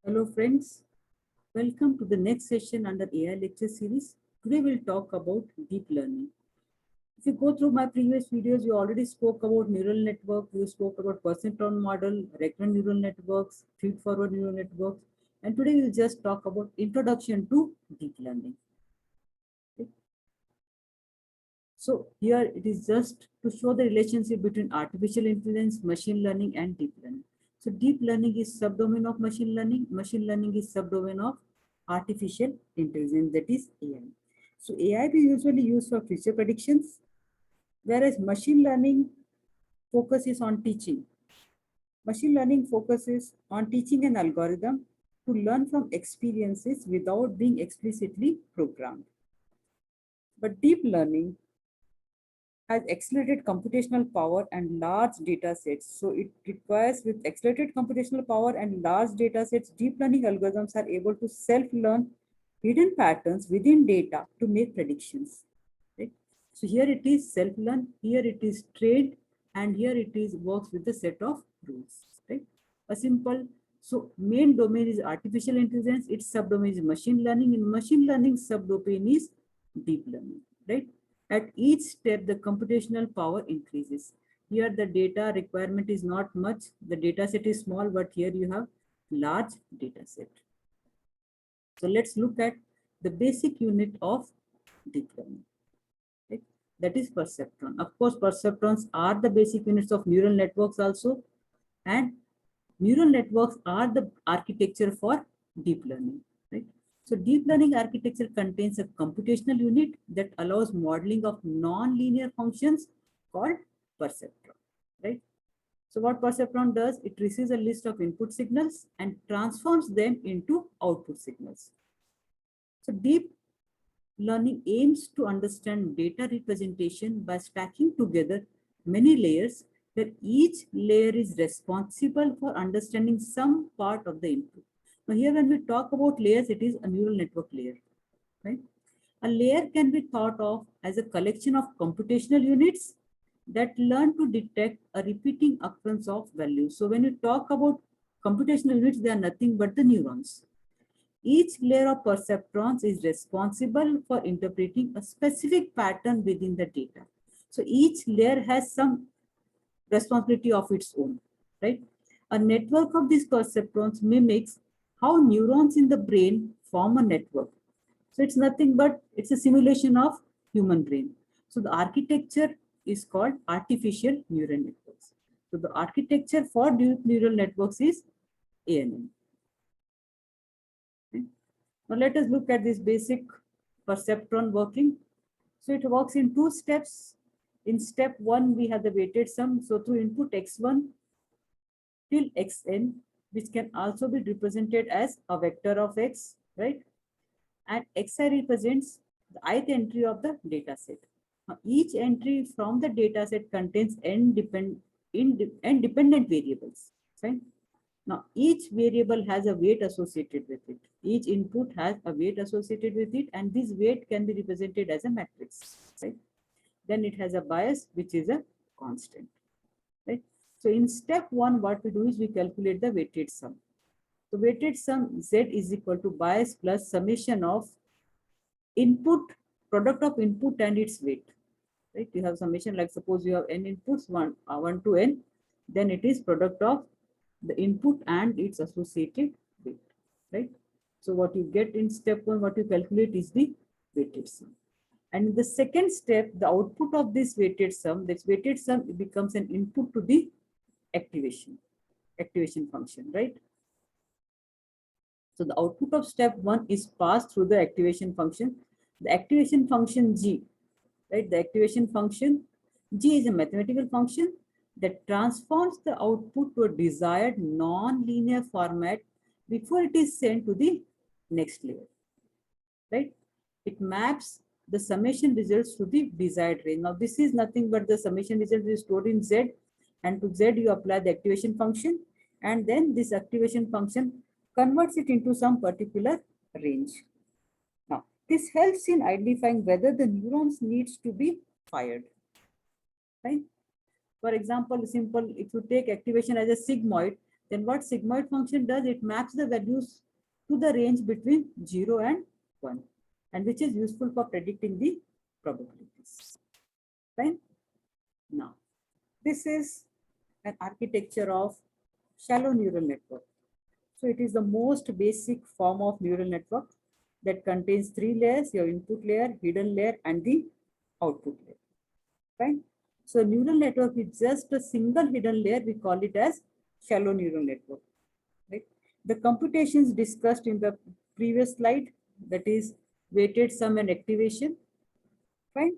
Hello friends, welcome to the next session under AI lecture series. Today we'll talk about deep learning. If you go through my previous videos, we already spoke about neural network, we spoke about perceptron model, recurrent neural networks, feed-forward neural networks, and today we'll just talk about introduction to deep learning. Okay. So here it is just to show the relationship between artificial intelligence, machine learning, and deep learning. So deep learning is subdomain of machine learning. Machine learning is subdomain of artificial intelligence, that is AI. So AI we usually use for future predictions, whereas machine learning focuses on teaching. Machine learning focuses on teaching an algorithm to learn from experiences without being explicitly programmed. But deep learning has accelerated computational power and large data sets. So it requires, with accelerated computational power and large data sets, deep learning algorithms are able to self-learn hidden patterns within data to make predictions. Right? So here it is self-learn, here it is trained, and here it is works with a set of rules. Right? A simple, so main domain is artificial intelligence, its subdomain is machine learning, and machine learning subdomain is deep learning. Right? At each step, the computational power increases. Here, the data requirement is not much. The data set is small, but here you have large data set. So let's look at the basic unit of deep learning. Right? That is perceptron. Of course, perceptrons are the basic units of neural networks also. And neural networks are the architecture for deep learning. Right? So deep learning architecture contains a computational unit that allows modeling of non-linear functions called perceptron. Right? So what perceptron does, it receives a list of input signals and transforms them into output signals. So deep learning aims to understand data representation by stacking together many layers where each layer is responsible for understanding some part of the input. Now here when we talk about layers, it is a neural network layer, right? A layer can be thought of as a collection of computational units that learn to detect a repeating occurrence of values. So when you talk about computational units, they are nothing but the neurons. Each layer of perceptrons is responsible for interpreting a specific pattern within the data. So each layer has some responsibility of its own, right? A network of these perceptrons mimics how neurons in the brain form a network. So it's nothing but it's a simulation of human brain. So the architecture is called artificial neural networks. So the architecture for deep neural networks is ANN. Okay. Now let us look at this basic perceptron working. So it works in two steps. In step one, we have the weighted sum. So through input x1 till xn, which can also be represented as a vector of x, right? And xi represents the ith entry of the data set. Now, each entry from the data set contains n dependent variables, right? Now, each variable has a weight associated with it. Each input has a weight associated with it, and this weight can be represented as a matrix, right? Then it has a bias, which is a constant, right? So in step one, what we do is we calculate the weighted sum. The weighted sum Z is equal to bias plus summation of input, product of input and its weight, right? You have summation, like suppose you have n inputs, 1 to n, then it is product of the input and its associated weight, right? So what you get in step one, what you calculate is the weighted sum. And in the second step, the output of this weighted sum becomes an input to the activation function, right? So the output of step one is passed through the activation function. The activation function G, right? The activation function G is a mathematical function that transforms the output to a desired non-linear format before it is sent to the next layer, right? It maps the summation results to the desired range. Now, this is nothing but the summation result is stored in Z, and to Z you apply the activation function, and then this activation function converts it into some particular range. Now, this helps in identifying whether the neurons needs to be fired, right? For example, simple, if you take activation as a sigmoid, Then what sigmoid function does, it maps the values to the range between 0 and 1, and which is useful for predicting the probabilities. Fine. Now, this is an architecture of shallow neural network. So it is the most basic form of neural network that contains 3 layers: your input layer, hidden layer, and the output layer. Fine. So neural network is just a single hidden layer. We call it as shallow neural network. Right? The computations discussed in the previous slide, that is weighted sum and activation, fine,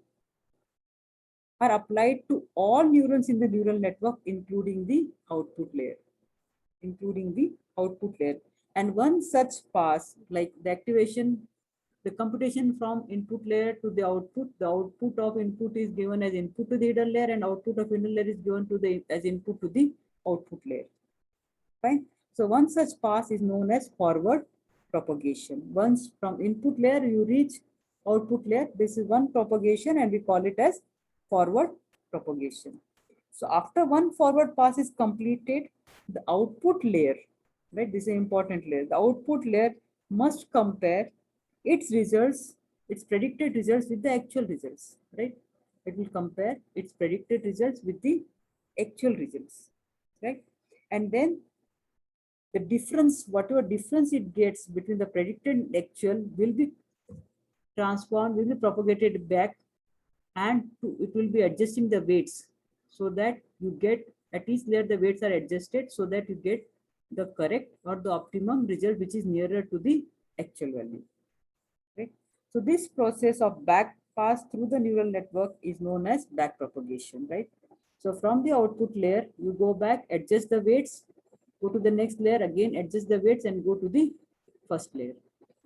are applied to all neurons in the neural network, including the output layer. And one such pass, like the activation, the computation from input layer to the output of input is given as input to the hidden layer, and output of hidden layer is given to the as input to the output layer. Fine. So one such pass is known as forward propagation. Once from input layer you reach output layer, this is one propagation, and we call it as forward propagation. So after one forward pass is completed, the output layer, right? This is an important layer. The output layer must compare its results, its predicted results with the actual results, right? It will compare its predicted results with the actual results, right? And then the difference, whatever difference it gets between the predicted and actual, will be transformed, will be propagated back, and it will be adjusting the weights so that you get, at each layer the weights are adjusted so that you get the correct or the optimum result which is nearer to the actual value. Right? So this process of back pass through the neural network is known as back propagation, right? So from the output layer, you go back, adjust the weights, go to the next layer, again adjust the weights, and go to the first layer.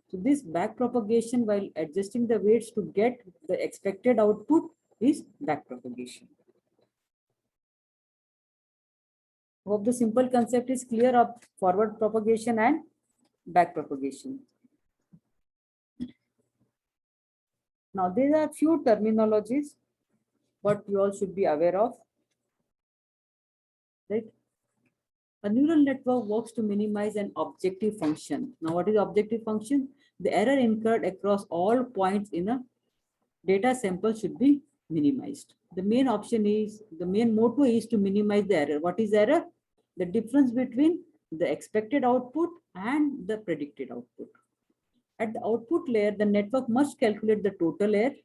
So this back propagation while adjusting the weights to get the expected output is back propagation. Hope the simple concept is clear of forward propagation and back propagation. Now there are few terminologies what you all should be aware of. Right? A neural network works to minimize an objective function. Now, what is objective function? The error incurred across all points in a data sample should be minimized. The main motto is to minimize the error. What is error? The difference between the expected output and the predicted output. At the output layer, the network must calculate the total error,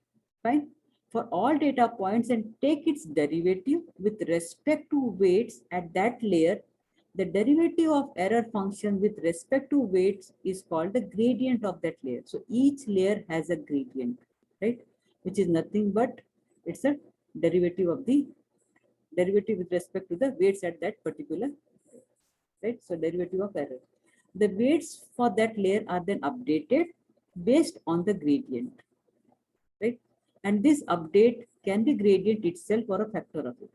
fine, for all data points and take its derivative with respect to weights at that layer. The derivative of error function with respect to weights is called the gradient of that layer. So each layer has a gradient, right? Which is nothing but it's a derivative of the derivative with respect to the weights at that particular, right? So derivative of error. The weights for that layer are then updated based on the gradient, right? And this update can be gradient itself or a factor of it.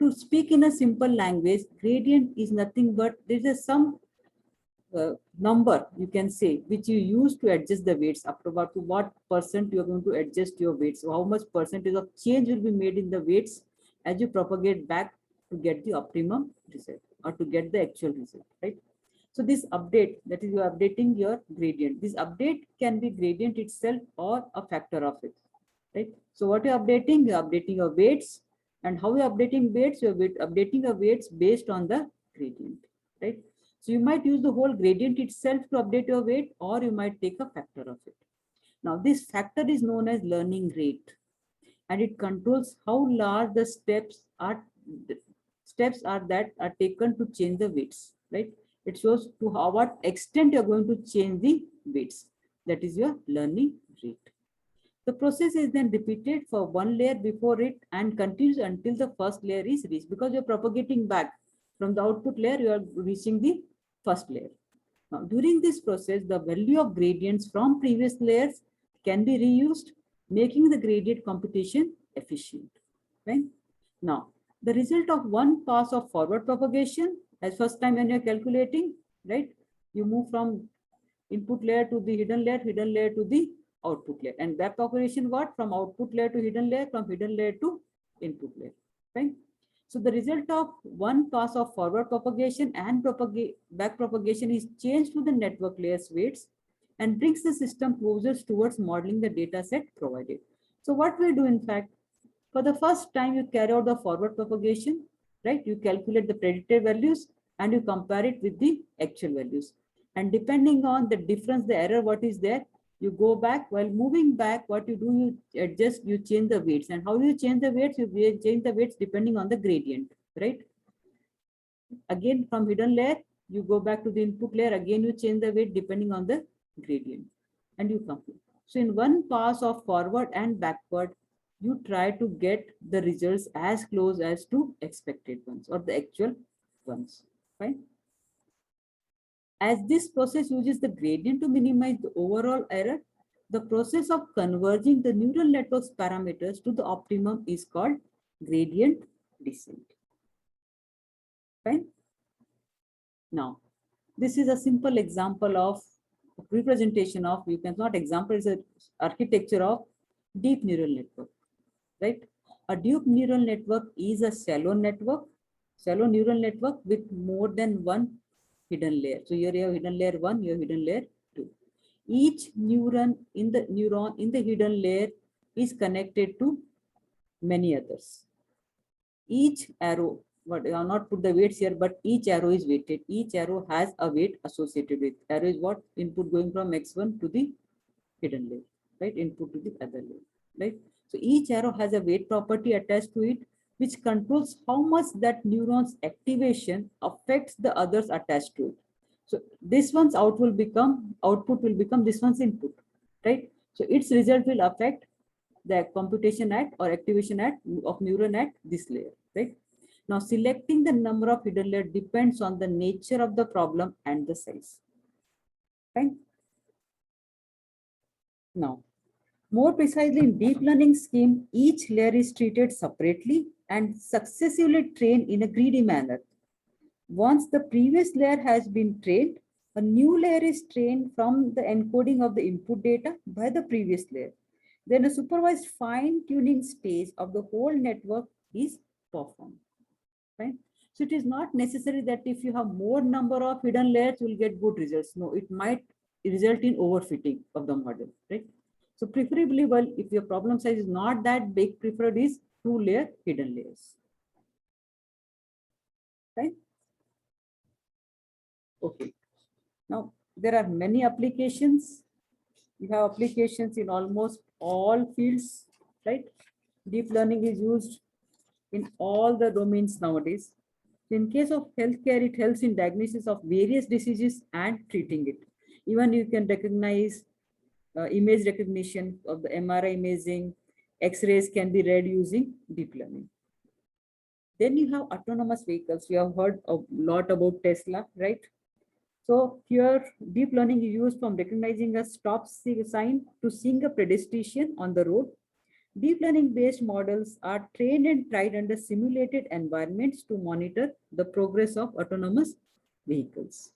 To speak in a simple language, gradient is nothing but there is some number, you can say, which you use to adjust the weights up to what percent you are going to adjust your weights. So how much percentage of change will be made in the weights as you propagate back to get the optimum result or to get the actual result, right? So this update, that is you are updating your gradient. This update can be gradient itself or a factor of it, right? So what you're updating? You're updating your weights. And how you're updating weights? You're updating your weights based on the gradient, right? So you might use the whole gradient itself to update your weight, or you might take a factor of it. Now this factor is known as learning rate, and it controls how large the steps are that are taken to change the weights, right? It shows to what extent you're going to change the weights. That is your learning rate. The process is then repeated for one layer before it and continues until the first layer is reached, because you're propagating back from the output layer, you are reaching the first layer. Now, during this process, the value of gradients from previous layers can be reused, making the gradient computation efficient. Right? Now, the result of one pass of forward propagation, as first time when you're calculating, right? You move from input layer to the hidden layer to the output layer. And back propagation what? From output layer to hidden layer, from hidden layer to input layer. Right? So the result of one pass of forward propagation and back propagation is changed to the network layer's weights and brings the system closer towards modeling the data set provided. So what we do, in fact, for the first time you carry out the forward propagation, right? You calculate the predicted values and you compare it with the actual values. And depending on the difference, the error, what is there, you go back. While moving back, what you do, you adjust, you change the weights. And how you change the weights? You change the weights depending on the gradient, right? Again, from hidden layer, you go back to the input layer. Again, you change the weight depending on the gradient and you compute. So in one pass of forward and backward, you try to get the results as close as to expected ones or the actual ones, fine? As this process uses the gradient to minimize the overall error, the process of converging the neural network's parameters to the optimum is called gradient descent. Fine. Now, this is a simple example of representation of, you can not example, is an architecture of deep neural network, right? A deep neural network is a shallow neural network with more than one hidden layer. So here you have hidden layer 1, you have hidden layer 2. Each neuron in the hidden layer is connected to many others. Each arrow, but I have not put the weights here, but each arrow is weighted. Each arrow has a weight associated with. Arrow is what? Input going from x1 to the hidden layer, right? Input to the other layer, right? So each arrow has a weight property attached to it, which controls how much that neuron's activation affects the others attached to it. So this one's output will become this one's input, right? So its result will affect the computation at or activation at of neuron at this layer, right? Now selecting the number of hidden layer depends on the nature of the problem and the size. Fine. Now, more precisely, in deep learning scheme, each layer is treated separately and successively trained in a greedy manner. Once the previous layer has been trained, a new layer is trained from the encoding of the input data by the previous layer. Then a supervised fine-tuning stage of the whole network is performed. Right? So it is not necessary that if you have more number of hidden layers, you will get good results. No, it might result in overfitting of the model, right? So preferably, well, if your problem size is not that big, preferred is 2-layer hidden layers. Right? Okay. Now, there are many applications. You have applications in almost all fields, right? Deep learning is used in all the domains nowadays. In case of healthcare, it helps in diagnosis of various diseases and treating it. Even you can recognize image recognition of the MRI imaging, X-rays can be read using deep learning. Then you have autonomous vehicles. You have heard a lot about Tesla, right? So here deep learning is used from recognizing a stop sign to seeing a pedestrian on the road. Deep learning based models are trained and tried under simulated environments to monitor the progress of autonomous vehicles.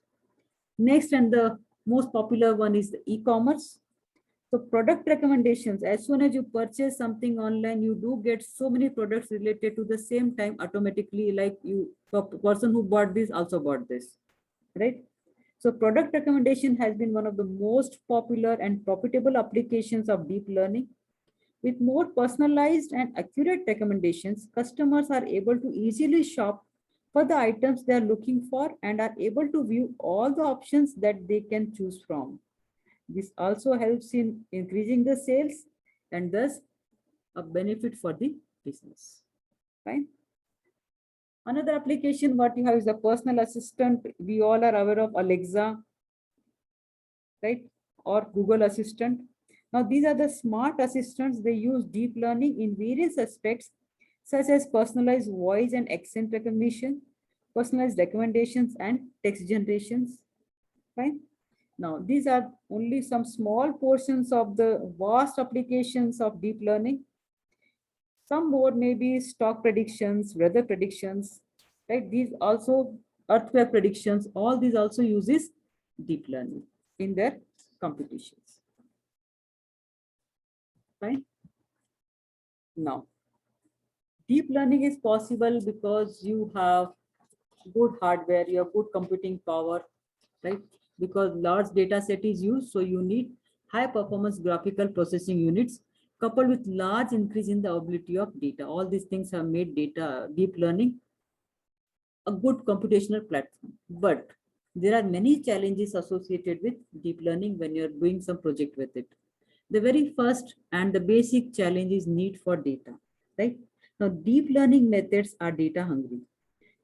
Next, and the most popular one is the e-commerce. So product recommendations, as soon as you purchase something online, you do get so many products related to the same time automatically, like the person who bought this also bought this, right? So product recommendation has been one of the most popular and profitable applications of deep learning. With more personalized and accurate recommendations, customers are able to easily shop for the items they are looking for and are able to view all the options that they can choose from. This also helps in increasing the sales and thus a benefit for the business. Fine. Another application what you have is a personal assistant. We all are aware of Alexa, right? Or Google Assistant. Now, these are the smart assistants. They use deep learning in various aspects, such as personalized voice and accent recognition, personalized recommendations, and text generations. Fine. Now, these are only some small portions of the vast applications of deep learning. Some more may be stock predictions, weather predictions, right? These also earthquake predictions, all these also uses deep learning in their computations. Right? Now, deep learning is possible because you have good hardware, you have good computing power, right? Because large data set is used, so you need high performance graphical processing units coupled with large increase in the availability of data. All these things have made data deep learning a good computational platform. But there are many challenges associated with deep learning when you're doing some project with it. The very first and the basic challenge is need for data, right? Now, deep learning methods are data hungry.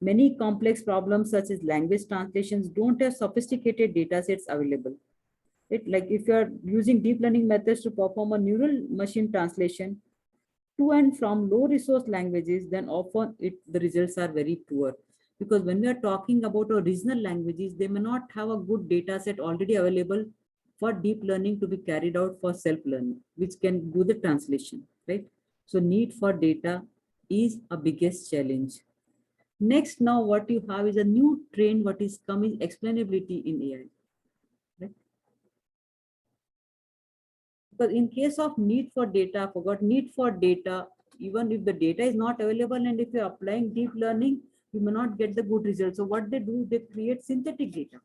Many complex problems such as language translations don't have sophisticated data sets available. Like if you're using deep learning methods to perform a neural machine translation to and from low resource languages, then often the results are very poor. Because when we are talking about original languages, they may not have a good data set already available for deep learning to be carried out for self-learning, which can do the translation, right? So need for data is a biggest challenge. Next, now what you have is a new trend, what is coming, explainability in AI. Right? Because in case of need for data, forgot need for data, even if the data is not available and if you're applying deep learning, you may not get the good results. So what they do, they create synthetic data.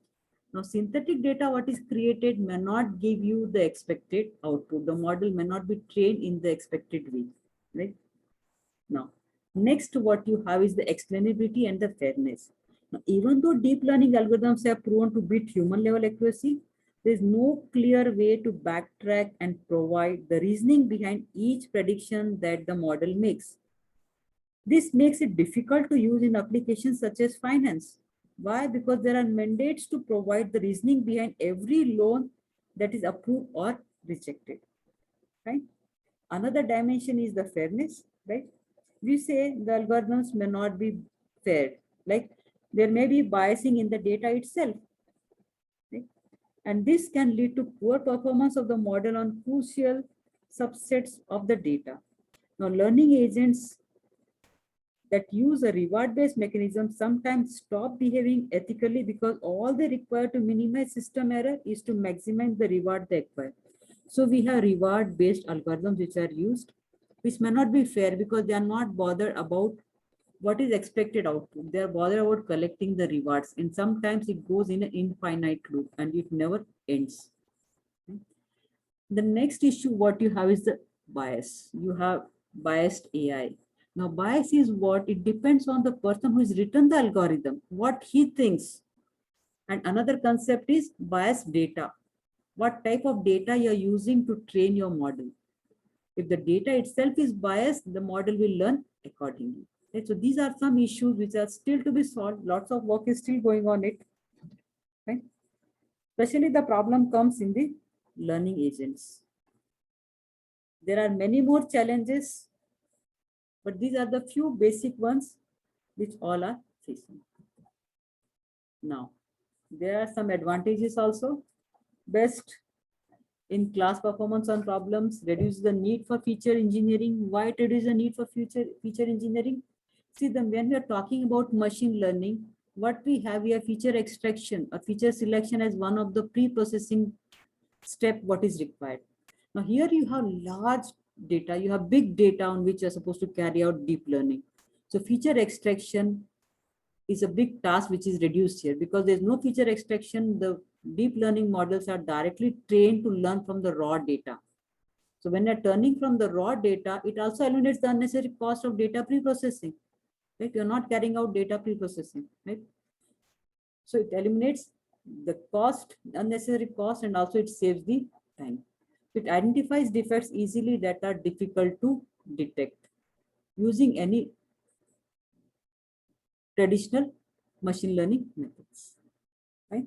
Now, synthetic data, what is created may not give you the expected output. The model may not be trained in the expected way, right? Now, next, what you have is the explainability and the fairness. Now, even though deep learning algorithms have proven to beat human level accuracy, there is no clear way to backtrack and provide the reasoning behind each prediction that the model makes. This makes it difficult to use in applications such as finance. Why? Because there are mandates to provide the reasoning behind every loan that is approved or rejected, right? Another dimension is the fairness, right? We say the algorithms may not be fair, like there may be biasing in the data itself, right? And this can lead to poor performance of the model on crucial subsets of the data. Now, learning agents that use a reward-based mechanism sometimes stop behaving ethically because all they require to minimize system error is to maximize the reward they acquire. So we have reward-based algorithms which are used, which may not be fair because they are not bothered about what is expected output. They are bothered about collecting the rewards, and sometimes it goes in an infinite loop and it never ends. The next issue what you have is the bias. You have biased AI. Now, bias is what? It depends on the person who has written the algorithm, what he thinks. And another concept is biased data. What type of data you're using to train your model. If the data itself is biased, the model will learn accordingly. Right? So these are some issues which are still to be solved. Lots of work is still going on it. Right? Especially the problem comes in the learning agents. There are many more challenges, but these are the few basic ones which all are facing. Now, there are some advantages also. Best in class performance on problems, reduce the need for feature engineering. Why it reduce the need for feature engineering? See, then when we are talking about machine learning, what we have here, feature extraction or feature selection as one of the pre-processing step what is required. Now here you have large data, you have big data on which you're supposed to carry out deep learning. So feature extraction is a big task which is reduced here because there's no feature extraction. The deep learning models are directly trained to learn from the raw data. So when you're turning from the raw data, it also eliminates the unnecessary cost of data pre-processing. Right? You're not carrying out data pre-processing, right? So it eliminates the cost, unnecessary cost, and also it saves the time. It identifies defects easily that are difficult to detect using any traditional machine learning methods. Right?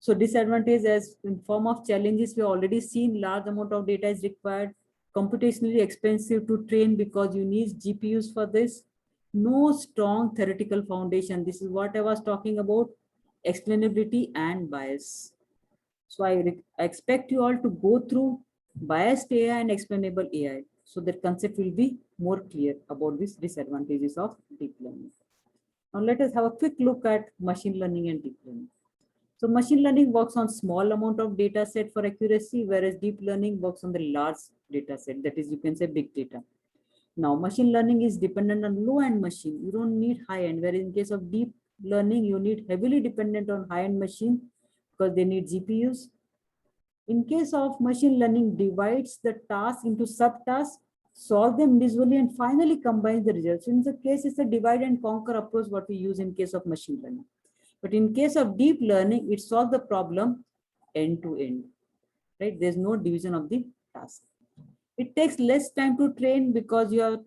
So disadvantage as in form of challenges, we already seen large amount of data is required, computationally expensive to train because you need GPUs for this. No strong theoretical foundation. This is what I was talking about, explainability and bias. So I expect you all to go through biased AI and explainable AI. So that concept will be more clear about these disadvantages of deep learning. Now let us have a quick look at machine learning and deep learning. So machine learning works on small amount of data set for accuracy, whereas deep learning works on the large data set. That is, you can say big data. Now, machine learning is dependent on low-end machine. You don't need high-end, whereas in case of deep learning, you need heavily dependent on high-end machine because they need GPUs. In case of machine learning, divides the task into subtasks, solve them visually, and finally combines the results. In the case, it's a divide and conquer approach what we use in case of machine learning. But in case of deep learning, it solves the problem end to end, right? There's no division of the task. It takes less time to train because you have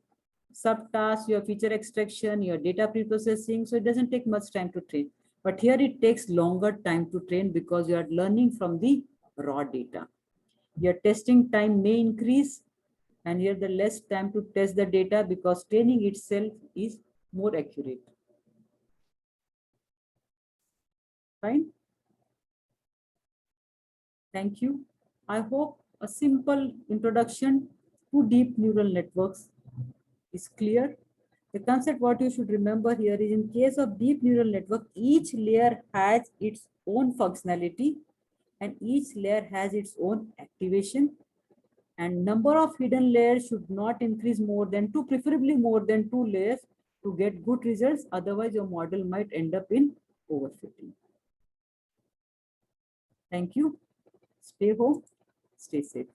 subtasks, your feature extraction, your data preprocessing. So it doesn't take much time to train. But here it takes longer time to train because you are learning from the raw data. Your testing time may increase, and here the less time to test the data because training itself is more accurate. Fine. Thank you. I hope a simple introduction to deep neural networks is clear. The concept what you should remember here is in case of deep neural network, each layer has its own functionality and each layer has its own activation, and number of hidden layers should not increase more than two, preferably more than 2 layers to get good results. Otherwise, your model might end up in overfitting. Thank you. Stay home, stay safe.